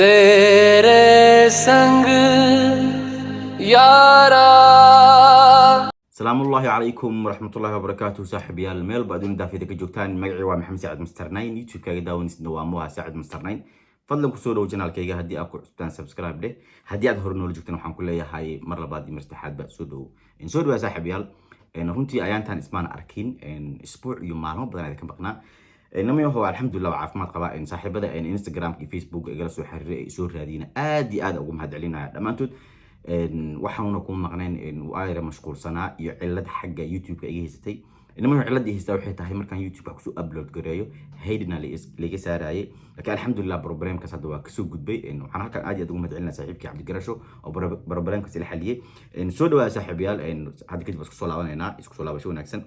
तेरे संग यारा السلام الله عليكم ورحمة الله وبركاته صاحب يا الميل بعدين دافيدك جوكتان مقعي ومحمد سعد مستر 9 يوتيوب كاغا داونس نواموها سعد مستر 9 فضلك كسو دو جنال كيغا هدي اكو عسبتان سبسكرايب له هدي اد هورنول جوكتان waxaan ku leeyahay mar labaad iyo martaxaad ba soo dhow in soo dhaw saaxib yaal runtii ayaantan ismaan arkin isbuuc iyo maalmo badan ay ka baqnaa nama yaho alxamdulillah caafimaad qaba saaxiibada Instagram iyo Facebook igala soo xiriiray soo raadina aad iyo aad ugu mahadcelinaya dhamaantood waxaanu ku maqneen ayra mashquulsanaa iyo cilad xagga YouTube iga haystay inama ciladii haystay waxay tahay markaan YouTube ku soo upload gareeyo haydina laga saarayay laakiin alxamdulillah problemkaas hadda waa kasoo gudbay waxaan halkan aad iyo aad ugu mahadcelinaa saaxiibkii Cabdi Garasho oo problemkaas la xaliyay soo dhawaad saaxiibayaal hadda kadib isku soo laabanayna isku soo laabasho wanaagsan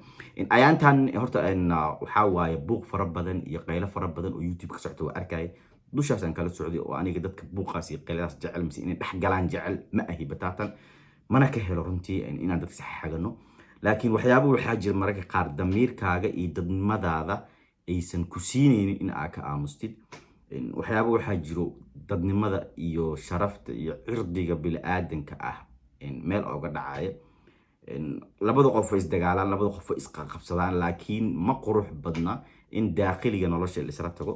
ayaantan horta waxa waaye buuq fara badan iyo qaylo fara badan oo YouTube ka socdo waa arkay dushaasan kala socday oo aniga dadka buuqaas iyo qeylaas jecel mise inay dhex galaan jecel ma ahi bataatan mana ka helo runtii inaan dadka sax xagano laakiin waxyaabo waxaa jira mararka qaar damiirkaaga iyo dadnimadaada aysan ku siinaynin in aad ka aamustid waxyaabo waxaa jiro dadnimada iyo sharafta iyo cirdiga bini'aadanka ah meel ooga dhacaya labada qof way isdagaalaan labada qof way isqaqabsadaan laakiin ma qurux badna in daaqiliga nolosha la isla tago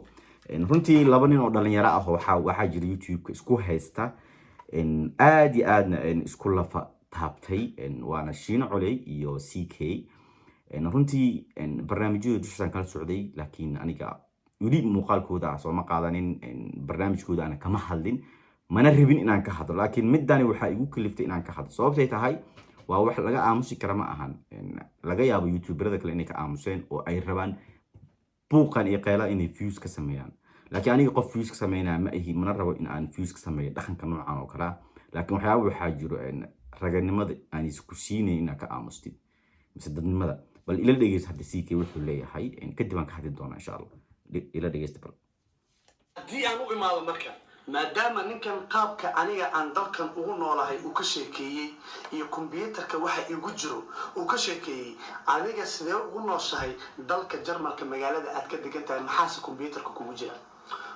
runtii laba nin oo dhalinyaro ah waxaa jira YouTube isku haysta aad iyo aadna isku lafa taabtay waana Shiino Culey iyo CK runtii barnaamijyada dushan kala socday laakiin aniga weli muuqaalkooda soo ma qaadanin barnaamijkooda ana kama hadlin mana rabin inaan ka hadlo laakiin midani waxa igu kaliftay inaan ka hadlo sababtay tahay waa wax laga aamusi kara ma ahan laga yaabo YouTuberada kale inay ka aamuseen oo ay rabaan buuqan iyo qeyla inay views ka sameeyaan laakiin aniga qof views ka sameeyna ma ahi mana rabo in aan views ka sameeyo dhaqanka noocan oo kala laakiin waxyaabo waxaa jiro raganimada aan isku siinayna ka aamustid mise dadnimada bal ila dhageysta hadda CK wuxuu leeyahay kadib aan ka hadli doonaa insha Allah ila dhageysta bal haddii aan u imaado marka maadaama ninkan qaabka aniga aan dalkan ugu noolahay uu ka sheekeeyey iyo kombiyuutarka waxa igu jiro uu ka sheekeeyey aniga sidee ugu nooshahay dalka Jarmalka magaalada aad ka degan tahay maxaase kombiyuutarka kugu jira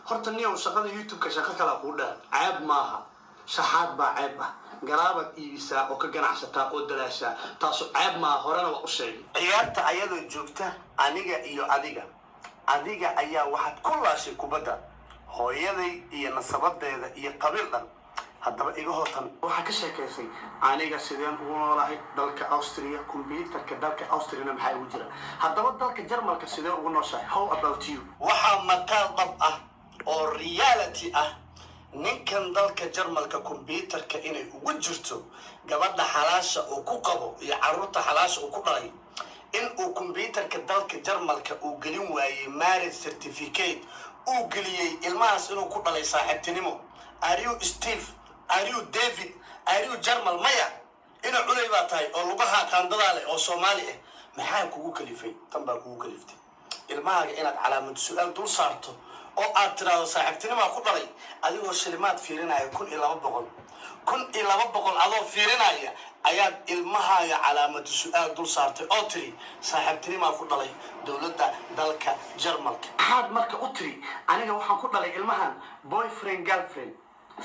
horta niyow shaqada YouTube-ka shaqo kala ku dhaa ceeb maaha shaxaad baa ceeb ah garaabad iibisa oo ka ganacsata oo dalaasha taasoo ceeb maaha horena waa u sheegay ciyaarta ayadoo joogta aniga iyo adiga ayaa waxaad ku laashay kubadda hooyaday iyo nasabadeeda iyo qabiil dhan haddaba iga hootan waxaa ka sheekaysay aniga sideen ugu noolahay dalka Austria kombiyuutarka dalka Austria maxaa ugu jira haddaba dalka Jarmalka sidee ugu nooshahay how about you waxaa mataal dhab ah oo reality ah ninkan dalka Jarmalka kombiyuutarka inay ugu jirto gabadha xalaasha oo ku qabo iyo carruurta xalaasha oo ku dhalay in uu kombiyuutarka dalka Jarmalka uu gelin waayay marriage certificate uu geliyay ilmahaas inuu ku dhalay saaxiibtinimo are you Steve are you David are you Jarmal maya ina culay baa tahay oo lugaha qaandada leh oo Soomaali ah maxaa kugu kalifay tan baa kugu kaliftay ilmahaaga inaad calaamad su'aal dul saarto oo aad tiraado saaxiibtinimo ku dhalay adigoo shilimaad fiirinaya 1200 adoo fiirinaya ayaad ilmahaaga calaamad su'aal dul saartay oo tiri saaxiibtinimo ku dhalay dawladda dalka Jarmalka maxaad marka u tiri aniga waxaan ku dhalay ilmahan boyfriend girlfriend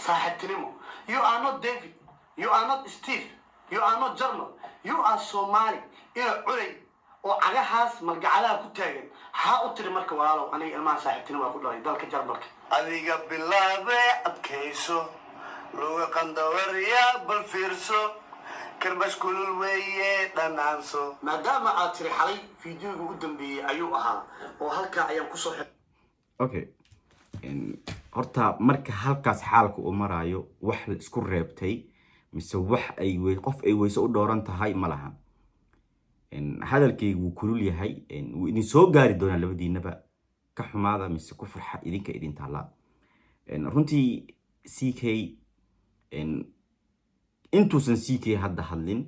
saaxiibtinimo you are not David you are not Steve you are not Jarmal you are Somali ina culay oo cagahaas margacadaha ku taagan ha u tiri marka walaalow aniga ilmaha saaxiibtinimo ku dhalay dalka Jarmalka adiga bilaabe adkayso loo qandawariya bal fiirso karbash kulul weeye dhanaanso maadaama aad tiri xalay fiidiyoga ugu dambeeyay ayuu ahaa oo halka ayaan ku soo okay horta marka halkaas xaalku uu marayo wax la isku reebtay mise wax ay qof ay weyso u dhooran tahay ma laha hadalkaygu kulul yahay idin soo gaari doonaa labadiinaba ka xumaada mise ku farxa idinka idin taala runtii CK intuusan CK hadda hadlin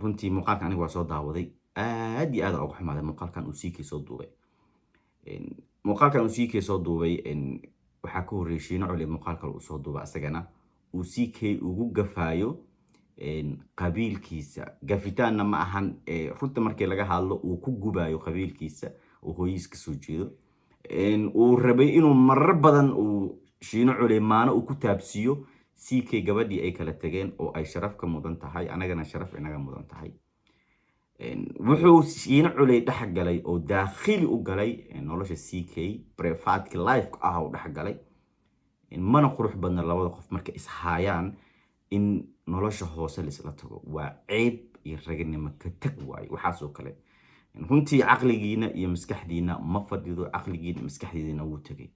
runtii muuqaalkan aniga waa soo daawaday aad iyo aad ugu xumaaday muuqaalkan uu CK soo duubay muuqaalkan uu CK soo duubay waxaa ka horreeyay Shiino Culey muuqaalka uu soo duubay asagana uu CK ugu gafaayo qabiilkiisa gafitaanna ma ahan runta markii laga hadlo uu ku gubayo qabiilkiisa oo hooyiska soo jeedo uu rabay inuu marar badan uu shiino culeymaano uu ku taabsiyo CK gabadhii ay kala tageen oo ay sharaf ka mudan tahay anagana sharaf inaga mudan tahay wuxuu shiino culey dhex galay oo daakhili u galay nolosha CK private life ah oo dhex galay mana qurux badna labada qof marka is haayaan in nolosha hoose la isla tago waa ceeb iyo raganimo ka tag waay waxa soo kale runtii aqligiina iyo maskaxdiina ma fadhido aqligiina maskaxdiina wuu tagay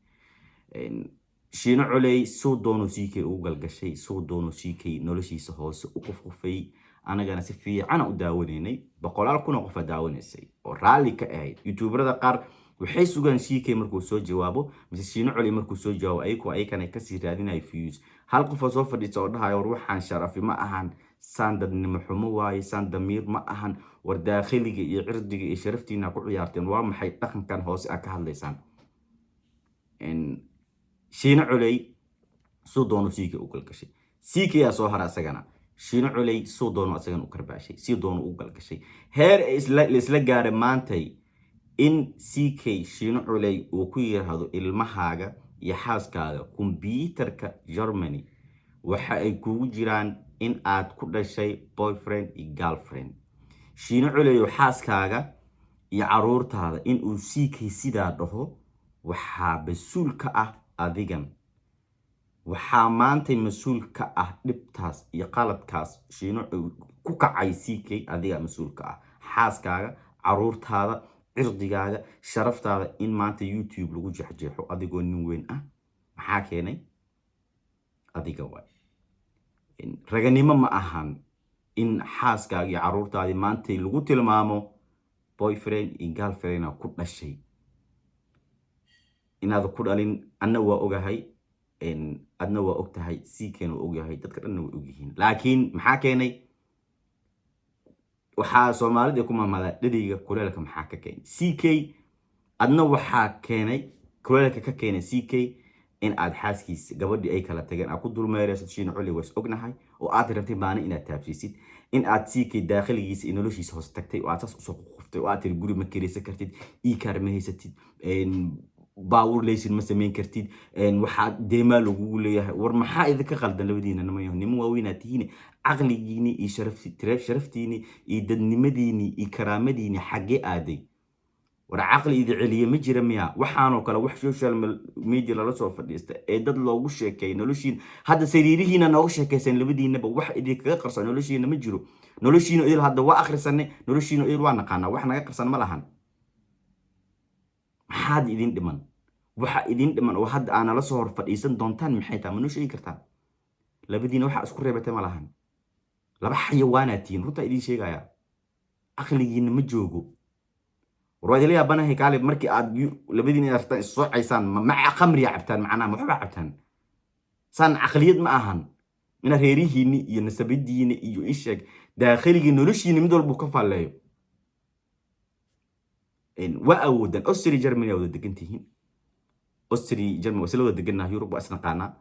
shiino culey soo doono CK u galgashay soo doono CK noloshiisa hoose u qofqofay anagana si fiican u daawaneynay boqolaal kun oo qof daawanaysay oo raali ka ahayd youtuberada qaar waxay sugan CK markuu soo jawaabo mise shiino culey markuu soo jawaabo ayakana ka sii raadinay views hal qof oo fadhiiso oo dhahayo ruuxan sharafi ma ahan sandadnimo xumo waaye sandamiir ma ahan war daakhiliga iyo cirdiga iyo sharaftiina ku ciyaarteen waa maxay dhaqankan hoose ka hadlaysaan shiino culey soo doono CK u galgashay CK yaa soo hara asagana shiino culey soo doono asagana u karbaashay si doono u galgashay heer isla gaaray maantay in CK shiino culey uu ku yiraahdo ilmahaaga iyo xaaskaaga computerka Germany waxa ay kugu jiraan in aad ku dhashay boyfriend iyo girlfriend shiino culey xaaskaaga iyo caruurtaada in uu CK sidaa dhaho waxa masuul ka ah adigan waxa maanta masuul ka ah dhibtaas iyo qaladkaas shiino ku kacay CK adiga masuul ka ah xaaskaaga caruurtaada cirdigaaga sharaftaada in maanta YouTube lagu jeexjeexo adigoo nin weyn ah maxaa keenay adiga way raganimo ma ahan in xaaskaaga iyo caruurtaada maanta lagu tilmaamo boyfriend iyo girlfriend ku dhashay inaad ku dhalin anna waa ogahay adna waa ogtahay CK waa ogahay dadka dhan waa ogyihiin laakiin maxaa keenay waxa Soomaalida ku maamada dhadiga kuleelka maxaa ka keenay CK adna waxa keenay kuleelka ka keenay CK in aad xaaskiisa gabadhii ay kala tageen aad ku dulmeeraysid shiino culey was ognahay oo aad rabtay baana inaad taabsiisid in aad CK daakhiligiisa noloshiisa hoos tagtay oo aad saas u soo qoftay oo aad tir guri ma kireysan kartid ii ma haysatid baawur leysin ma sameyn kartid waxa deema lagu leeyahay war maxaa idinka qaldan labadiina nimo waaweyn tihiin aqligiini iyo sharaftiini iyo dadnimadiini iyo karaamadiini xagee aaday war aqli idin celiye ma jira miya waxaanoo kale wax social media la soo fadhiista ee dad loogu sheekay noloshiin hadda sariirihiina noogu sheekaysan labadiinaba wax idin kaga qarsan noloshiina ma jiro noloshiina idil hadda waa akhrisanay noloshiina idil waa naqaana wax naga qarsan ma lahan maxaad idin dhiman waxa idin dhiman oo hadda aan la soo hor fadhiisan doontaan maxay tahay ma sheegi kartaa labadiina waxa isku reebatay ma lahan laba xayawaanatiin runta idin sheegaya aqligiina ma joogo warwaadila yaabanahay kaalib markii aad labadiina artaan soo caysaan ma khamri cabtaan macnaa waxba cabtaan san aqliyad ma ahan ina reerihiini iyo nasabidiina iyo isheeg daakhiliga noloshiina mid walba ka faaleeyo waa awoodan Austria Germany wada degantihiin Austria Germany wasla wada deganaa Europe asna qaana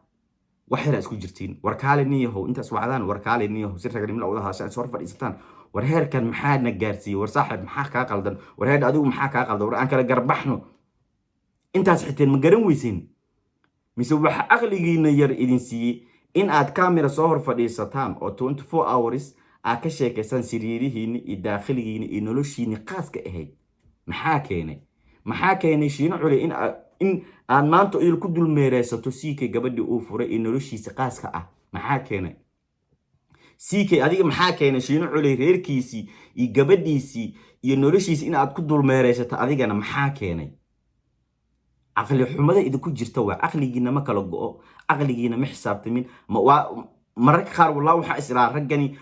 waxay isku jirtiin warkaale niyahow intaas wacdaan warkaale niyahow si raganimo la wada haashan soo fadhiistaan war heerkan maxaa na gaarsiiyay war saaxib maxaa ka qaldan war heer adigu maxaa ka qaldan war aan kala garbaxno intaas xiteen ma garan weysin mise waxa aqligiina yar idin siiyay in aad camera soo hor fadhiisataan oo 24 hours aad ka sheekaysan siriirihiina iyo daakhiligiina iyo noloshiina qaaska ahayd maxaa keenay shiino culey in aan maanta idil ku dulmeeraysato CK gabadhii uu furay in noloshiisa qaaska ah maxaa keenay CK adiga maxaa keenay shiino culey reerkiisii iyo gabadhiisii iyo noloshiisa in aad ku dulmeeraysato adigana maxaa keenay aqli xumada idinku jirta waa aqligiina ma kala go'o aqligiina ma xisaabtamin mararka qaar wallahi waxa isla ragani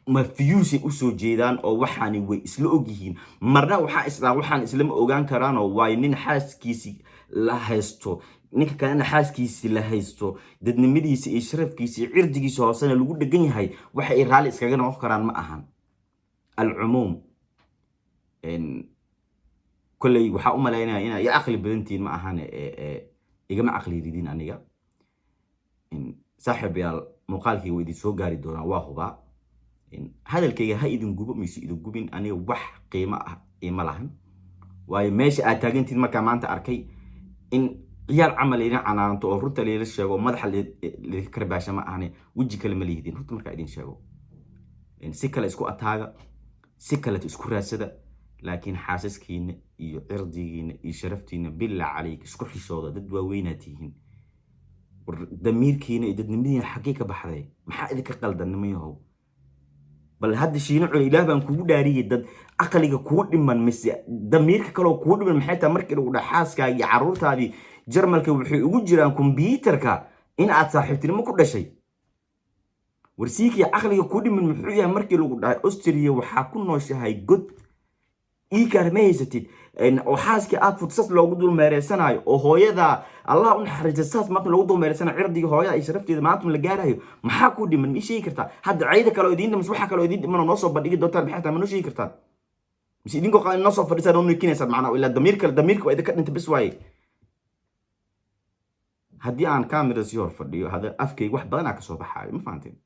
ma fiyuusi u soo jeedaan oo waxaani way isla ogyihiin marna waxaan isla ma ogaan karaan oo way nin xaaskiisi la haysto ninka kalena xaaskiisi la haysto dadnimadiisa iyo sharafkiisa iyo cirdigiisa hoosana lagu dhagan yahay waxa ay raali iskaga noqon karaan ma ahan al-umum kulay waxa u maleynaa in ay aqli badantiin ma ahan igama aqli ridin aniga saaxiib yaal muuqaalkii way idin soo gaari doonaa waa hubaa hadalkayga ha idin gubo mise idin gubin aniga wax qiimo ah ima lahan waayo meesha aad taagantiin markaa maanta arkay in ciyaal camal idin canaanto oo runta leela sheego madaxa leedin karbaasha ma ahane weji kale ma liidin runta marka idin sheego si kale isku ataaga si kale isku raasada laakiin xaasaskiina iyo cirdigiina iyo sharaftiina bilaa calayk isku xishooda dad waaweynaa tihiin damiirkiina iyo dadnimadiina xaggee ka baxday maxaa idinka qaldannimayahow bal hadda shiino culi ilaah baan kugu dhaariyay dad aqliga kuu dhiman mise damiirka kaloo kuu dhiman maxay tahay markii lagu dhaha xaaskaaga iyo carruurtaadii jarmalka waxay ugu jiraan kombiyuutarka in aad saaxiibtinimo ku dhashay warsiikii aqliga kuu dhiman muxuu yahay markii lagu dhahay Austria waxaa ku nooshahay god iikar ma haysatid oo xaaskii aad fursad loogu dul meereysanayo oo hooyada Allah u naxariisto saas marka loogu dul meereysanayo cirdiga hooyada ay sharafteeda maanta la gaarayo maxaa ku dhiman ma sheegi kartaa hadda ciida kale oo idin dhiman waxa kale oo idin dhiman noo soo bandhigi doontaan maxay tahay ma noo sheegi kartaa mise idinko qaan noo soo fadhiisaan oo nikinaysan macna ila damiirka waa idinka dhinta bis waaye haddii aan camera si hor fadhiyo hada afkayga wax badan ka soo baxaayo ma fahanteen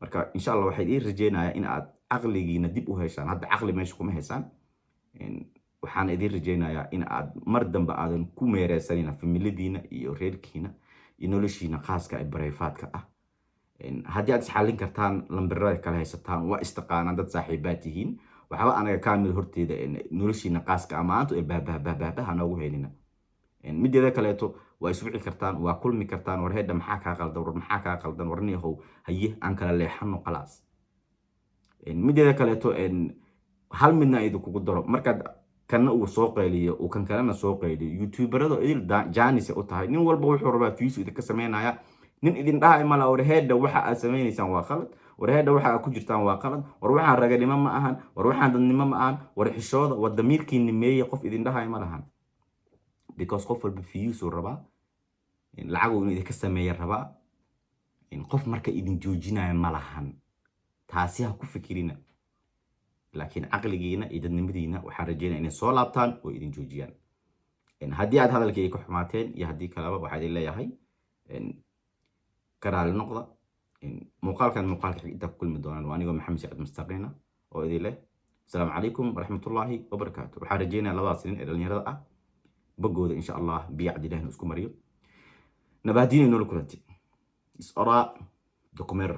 marka insha Allah waxay idin rajeynayaa in aad aqligiina dib u heshaan hadda aqli meesha kuma heysaan waxaan idin rajeynayaa in aad mar dambe aadan ku meereysanina familidiina iyo reerkiina iyo noloshiina khaaska ee barayfaadka ah haddii aad isxallin kartaan lambarada kala haysataan waa istaqaanaan dad saaxiibaad tihiin waxba anaga kaamil horteeda noloshiina khaaska ah maanta ee baabaabaabaabaha noogu helina mideeda kaleeto waa iswici kartaan waa kulmi kartaan war heedha maxaa kaa qaldan warniyahow haye aan kala leexano qalaas mideeda kaleeto hal midna idinkugu daro markaad kana uu soo qayliyo uu kan kalena soo qayliyo youtuberada idil jaanis u tahay nin walba wuxuu rabaa views idinka sameynaya nin idin dhahay mala war heedha waxa aad sameynaysaan waa qalad war heedha waxa aad ku jirtaan waa qalad war waxaan raganimo ma ahan war waxaan dadnimo ma ahan war xishooda war damiirkiina meeyay qof idin dhahay ma lahan because qof walba views uu rabaa lacag uu idinka sameeyo rabaa qof marka idin joojinayo ma lahan taasi ha ku fikirina laakiin aqligiina iyo dadnimadiina waxaan rajeynayaa inay soo laabtaan oo idin joojiyaan haddii aad hadalkayga ka xumaateen iyo haddii kaleba waxaa idin leeyahay karaali noqda muuqaalkan muuqaalka xig intaa ku kulmi doonaan waa anigoo maxamed saciid mustaqina oo idin leh asalaamu calaykum waraxmatullaahi wabarakaatu waxaan rajeynayaa labadaas nin ee dhalinyarada ah bagooda insha allah biyacdi ilaahna isku mariyo nabaadiina inoola kulanti is oraa dokumeer